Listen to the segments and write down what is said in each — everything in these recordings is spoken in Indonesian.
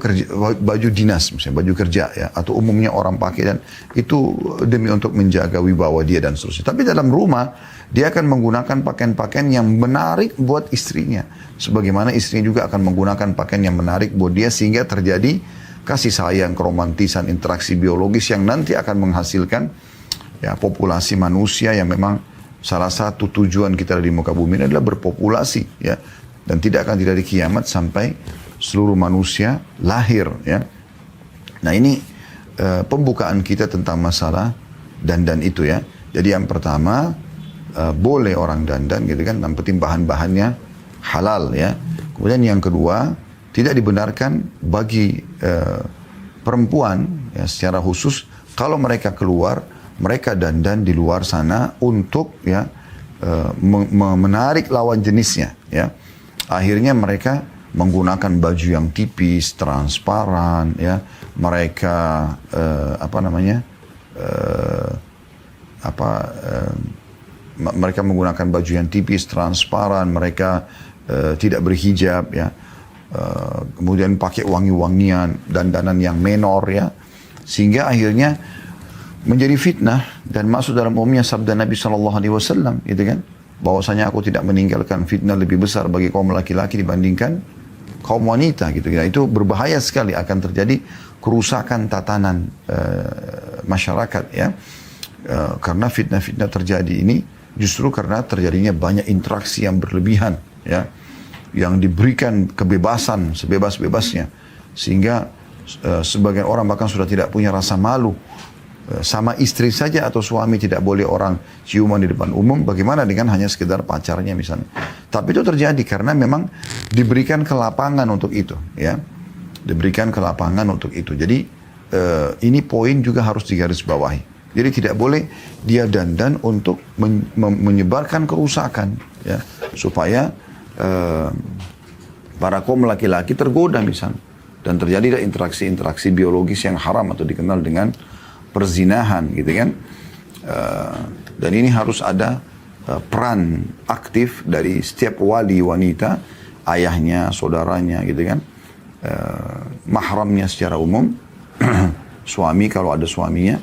kerja, baju dinas misalnya, baju kerja ya, atau umumnya orang pakai, dan itu demi untuk menjaga wibawa dia dan seterusnya. Tapi dalam rumah dia akan menggunakan pakaian-pakaian yang menarik buat istrinya, sebagaimana istrinya juga akan menggunakan pakaian yang menarik buat dia, sehingga terjadi kasih sayang, keromantisan, interaksi biologis yang nanti akan menghasilkan ya populasi manusia yang memang salah satu tujuan kita di muka bumi ini adalah berpopulasi ya, dan tidak akan terjadi kiamat sampai seluruh manusia lahir ya. Nah ini pembukaan kita tentang masalah dandan itu ya. Jadi yang pertama boleh orang dandan gitu kan, yang penting bahan-bahannya halal ya. Kemudian yang kedua, tidak dibenarkan bagi perempuan ya secara khusus kalau mereka keluar, mereka dandan di luar sana untuk ya menarik lawan jenisnya ya. Akhirnya mereka menggunakan baju yang tipis, transparan, ya. Mereka mereka menggunakan baju yang tipis, transparan. Mereka tidak berhijab, ya. Kemudian pakai wangi-wangian, dandanan yang menor, ya. Sehingga akhirnya menjadi fitnah dan masuk dalam umumnya sabda Nabi SAW, gitu kan? Bahwasanya aku tidak meninggalkan fitnah lebih besar bagi kaum laki-laki dibandingkan kaum wanita, gitu ya. Itu berbahaya sekali, akan terjadi kerusakan tatanan masyarakat ya. Karena fitnah-fitnah terjadi ini justru karena terjadinya banyak interaksi yang berlebihan ya, yang diberikan kebebasan sebebas-bebasnya, sehingga sebagian orang bahkan sudah tidak punya rasa malu. Sama istri saja atau suami tidak boleh orang ciuman di depan umum, bagaimana dengan hanya sekedar pacarnya misalnya. Tapi itu terjadi karena memang diberikan kelapangan untuk itu ya, diberikan kelapangan untuk itu. Jadi ini poin juga harus digarisbawahi. Jadi tidak boleh dia dandan untuk menyebarkan kerusakan ya, supaya para kaum laki-laki tergoda misalnya, dan terjadi interaksi-interaksi biologis yang haram atau dikenal dengan perzinahan, gitu kan. Dan ini harus ada peran aktif dari setiap wali wanita, ayahnya, saudaranya, gitu kan, mahramnya secara umum, suami kalau ada suaminya,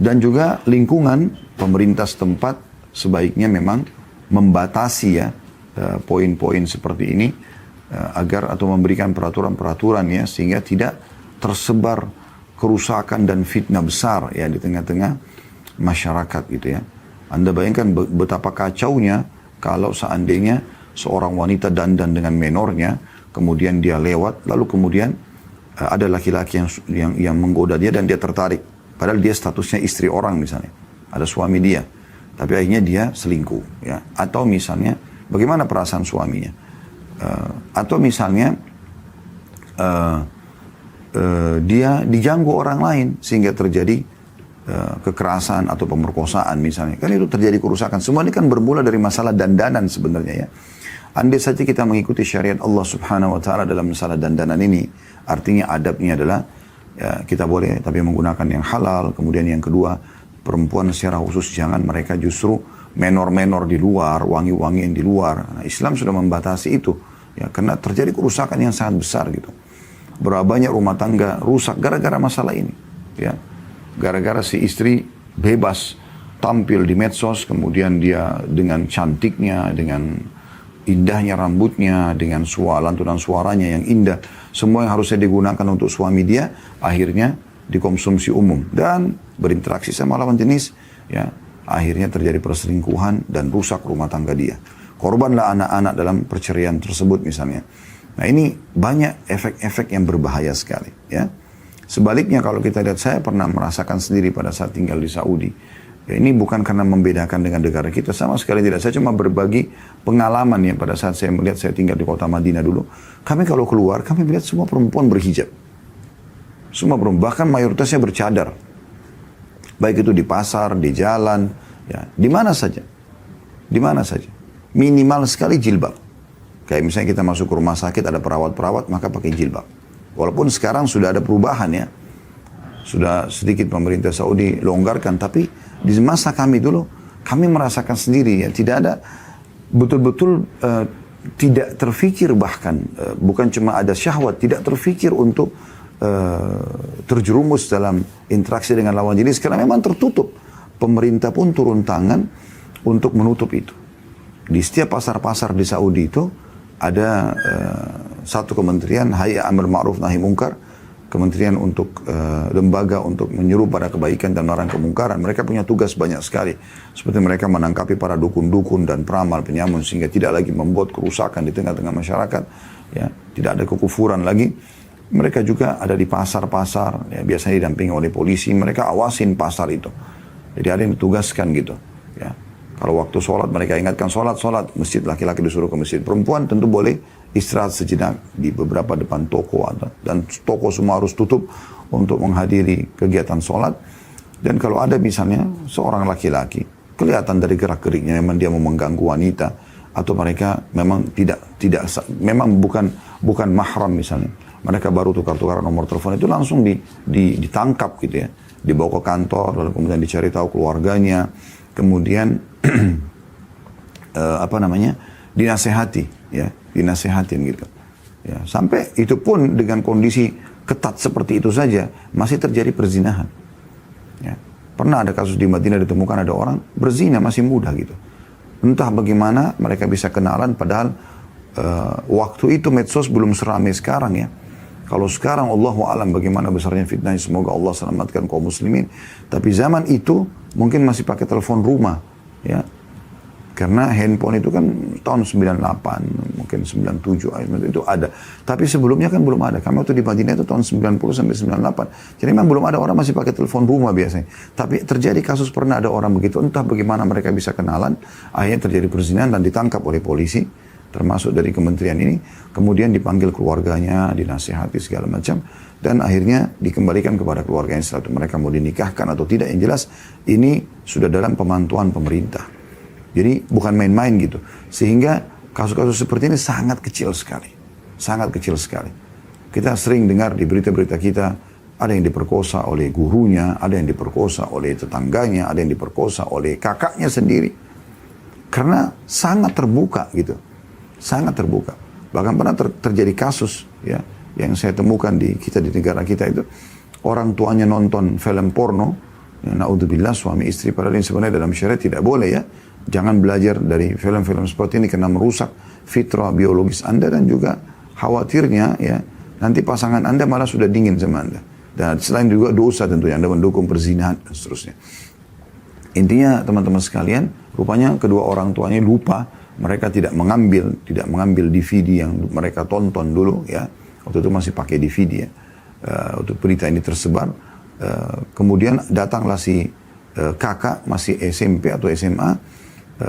dan juga lingkungan pemerintah setempat sebaiknya memang membatasi ya poin-poin seperti ini, agar atau memberikan peraturan-peraturan ya, sehingga tidak tersebar kerusakan dan fitnah besar ya di tengah-tengah masyarakat, gitu ya. Anda bayangkan betapa kacaunya kalau seandainya seorang wanita dandan dengan menornya, kemudian dia lewat, lalu kemudian ada laki-laki yang menggoda dia dan dia tertarik, padahal dia statusnya istri orang misalnya, ada suami dia, tapi akhirnya dia selingkuh ya. Atau misalnya bagaimana perasaan suaminya, atau misalnya dia diganggu orang lain sehingga terjadi kekerasan atau pemerkosaan misalnya. Kan itu terjadi kerusakan. Semua ini kan bermula dari masalah dandanan sebenarnya ya. Andai saja kita mengikuti syariat Allah Subhanahu wa taala dalam masalah dandanan ini, artinya adabnya adalah ya, kita boleh tapi menggunakan yang halal. Kemudian yang kedua, perempuan secara khusus jangan mereka justru menor-menor di luar, wangi-wangian di luar. Nah, Islam sudah membatasi itu ya, karena terjadi kerusakan yang sangat besar gitu. Berapa banyak rumah tangga rusak gara-gara masalah ini ya, gara-gara si istri bebas tampil di medsos, kemudian dia dengan cantiknya, dengan indahnya rambutnya, dengan lantunan suaranya yang indah, semua yang harusnya digunakan untuk suami dia akhirnya dikonsumsi umum dan berinteraksi sama lawan jenis ya, akhirnya terjadi perselingkuhan dan rusak rumah tangga dia. Korbanlah anak-anak dalam perceraian tersebut misalnya. Nah ini banyak efek-efek yang berbahaya sekali ya. Sebaliknya kalau kita lihat, saya pernah merasakan sendiri pada saat tinggal di Saudi. Ya, ini bukan karena membedakan dengan negara kita, sama sekali tidak. Saya cuma berbagi pengalaman ya pada saat saya melihat, saya tinggal di kota Madinah dulu. Kami kalau keluar, kami melihat semua perempuan berhijab. Semua perempuan, bahkan mayoritasnya bercadar. Baik itu di pasar, di jalan, ya, di mana saja. Di mana saja. Minimal sekali jilbab. Kayak misalnya kita masuk ke rumah sakit, ada perawat-perawat, maka pakai jilbab. Walaupun sekarang sudah ada perubahan ya. Sudah sedikit pemerintah Saudi longgarkan, tapi di masa kami dulu, kami merasakan sendiri ya, tidak ada betul-betul tidak terfikir bahkan, bukan cuma ada syahwat, tidak terfikir untuk terjerumus dalam interaksi dengan lawan jenis karena memang tertutup. Pemerintah pun turun tangan untuk menutup itu. Di setiap pasar-pasar di Saudi itu ada satu kementerian, Hay'a Amr Ma'ruf Nahi Munkar, kementerian untuk lembaga untuk menyuruh pada kebaikan dan melarang kemungkaran. Mereka punya tugas banyak sekali. Seperti mereka menangkapi para dukun-dukun dan peramal penyamun sehingga tidak lagi membuat kerusakan di tengah-tengah masyarakat. Ya, tidak ada kekufuran lagi. Mereka juga ada di pasar-pasar, ya, biasanya didampingi oleh polisi. Mereka awasin pasar itu. Jadi ada yang ditugaskan gitu. Ya. Kalau waktu sholat mereka ingatkan sholat, masjid laki-laki disuruh ke masjid. Perempuan tentu boleh istirahat sejenak di beberapa depan toko dan toko semua harus tutup untuk menghadiri kegiatan sholat. Dan kalau ada misalnya seorang laki-laki kelihatan dari gerak-geriknya memang dia mau mengganggu wanita atau mereka memang memang bukan mahram misalnya. Mereka baru tukar-tukaran nomor telepon itu langsung ditangkap gitu ya. Dibawa ke kantor lalu kemudian dicari tahu keluarganya. Kemudian dinasehati ya, dinasehatin gitu. Ya, sampai itu pun dengan kondisi ketat seperti itu saja masih terjadi perzinahan. Ya. Pernah ada kasus di Madinah ditemukan ada orang berzina masih muda gitu. Entah bagaimana mereka bisa kenalan padahal waktu itu medsos belum seramai sekarang ya. Kalau sekarang Allahu a'lam bagaimana besarnya fitnahnya, semoga Allah selamatkan kaum muslimin. Tapi zaman itu mungkin masih pakai telepon rumah ya. Karena handphone itu kan tahun 98, mungkin 97 itu ada. Tapi sebelumnya kan belum ada. Kami waktu di Madinah itu tahun 90 sampai 98. Jadi memang belum ada orang masih pakai telepon rumah biasanya. Tapi terjadi kasus pernah ada orang begitu, entah bagaimana mereka bisa kenalan, akhirnya terjadi perzinahan dan ditangkap oleh polisi, termasuk dari kementerian ini. Kemudian dipanggil keluarganya, dinasihati segala macam. Dan akhirnya dikembalikan kepada keluarganya setelah itu mereka mau dinikahkan atau tidak. Yang jelas ini sudah dalam pemantauan pemerintah. Jadi bukan main-main gitu. Sehingga kasus-kasus seperti ini sangat kecil sekali. Sangat kecil sekali. Kita sering dengar di berita-berita kita, ada yang diperkosa oleh gurunya, ada yang diperkosa oleh tetangganya, ada yang diperkosa oleh kakaknya sendiri. Karena sangat terbuka gitu. Sangat terbuka. Bahkan pernah terjadi kasus ya yang saya temukan di negara kita itu, orang tuanya nonton film porno, ya, naudzubillah suami istri, padahal ini sebenarnya dalam syariat tidak boleh ya. Jangan belajar dari film-film seperti ini karena merusak fitrah biologis Anda dan juga khawatirnya ya nanti pasangan Anda malah sudah dingin sama Anda. Dan selain juga dosa tentunya Anda mendukung perzinahan dan seterusnya. Intinya teman-teman sekalian, rupanya kedua orang tuanya lupa, mereka tidak mengambil DVD yang mereka tonton dulu ya. Waktu itu masih pakai DVD ya. Waktu berita ini tersebar, kemudian datanglah si kakak masih SMP atau SMA,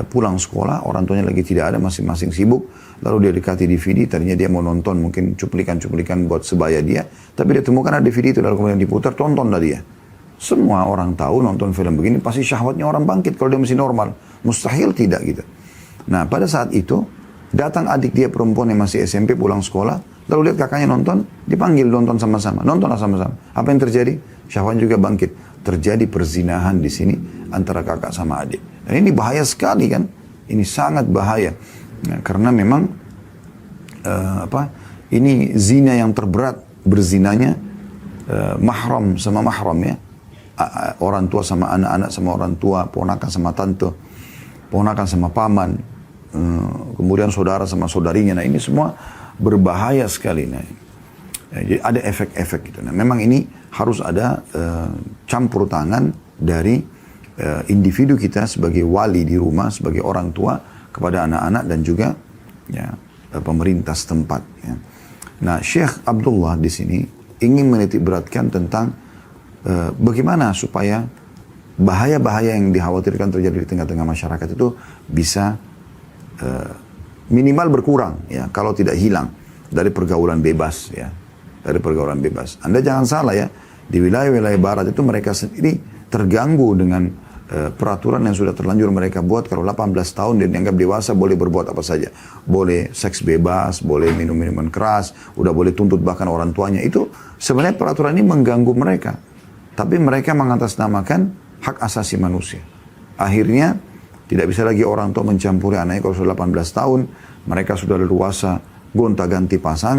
pulang sekolah, orang tuanya lagi tidak ada, masing-masing sibuk. Lalu dia dekati DVD, tadinya dia mau nonton mungkin cuplikan-cuplikan buat sebaya dia. Tapi dia temukan ada DVD itu, lalu kemudian diputar, tontonlah dia. Semua orang tahu nonton film begini, pasti syahwatnya orang bangkit kalau dia masih normal. Mustahil tidak gitu. Nah pada saat itu, datang adik dia perempuan yang masih SMP pulang sekolah, lalu lihat kakaknya nonton, dipanggil nonton sama-sama. Nontonlah sama-sama. Apa yang terjadi? Syahwatnya juga bangkit. Terjadi perzinahan di sini antara kakak sama adik. Dan ini bahaya sekali kan? Ini sangat bahaya. Ya, karena memang ini zina yang terberat, berzinanya mahram sama mahram ya. Orang tua sama anak-anak sama orang tua, ponakan sama tante, ponakan sama paman, kemudian saudara sama saudarinya. Nah ini semua berbahaya sekali. Nah, jadi ada efek-efek gitu. Nah memang ini harus ada campur tangan dari individu kita sebagai wali di rumah, sebagai orang tua kepada anak-anak dan juga ya, pemerintah setempat. Ya. Nah, Syekh Abdullah di sini ingin menitik beratkan tentang bagaimana supaya bahaya-bahaya yang dikhawatirkan terjadi di tengah-tengah masyarakat itu bisa minimal berkurang, ya, kalau tidak hilang dari pergaulan bebas, ya, dari pergaulan bebas. Anda jangan salah ya, di wilayah-wilayah barat itu mereka sendiri terganggu dengan peraturan yang sudah terlanjur mereka buat. Kalau 18 tahun dan dianggap dewasa boleh berbuat apa saja. Boleh seks bebas, boleh minum minuman keras, udah boleh tuntut bahkan orang tuanya. Itu sebenarnya peraturan ini mengganggu mereka. Tapi mereka mengatasnamakan hak asasi manusia. Akhirnya Tidak bisa lagi orang tua mencampuri anaknya kalau sudah 18 tahun, mereka sudah leluasa gonta-ganti pasangan.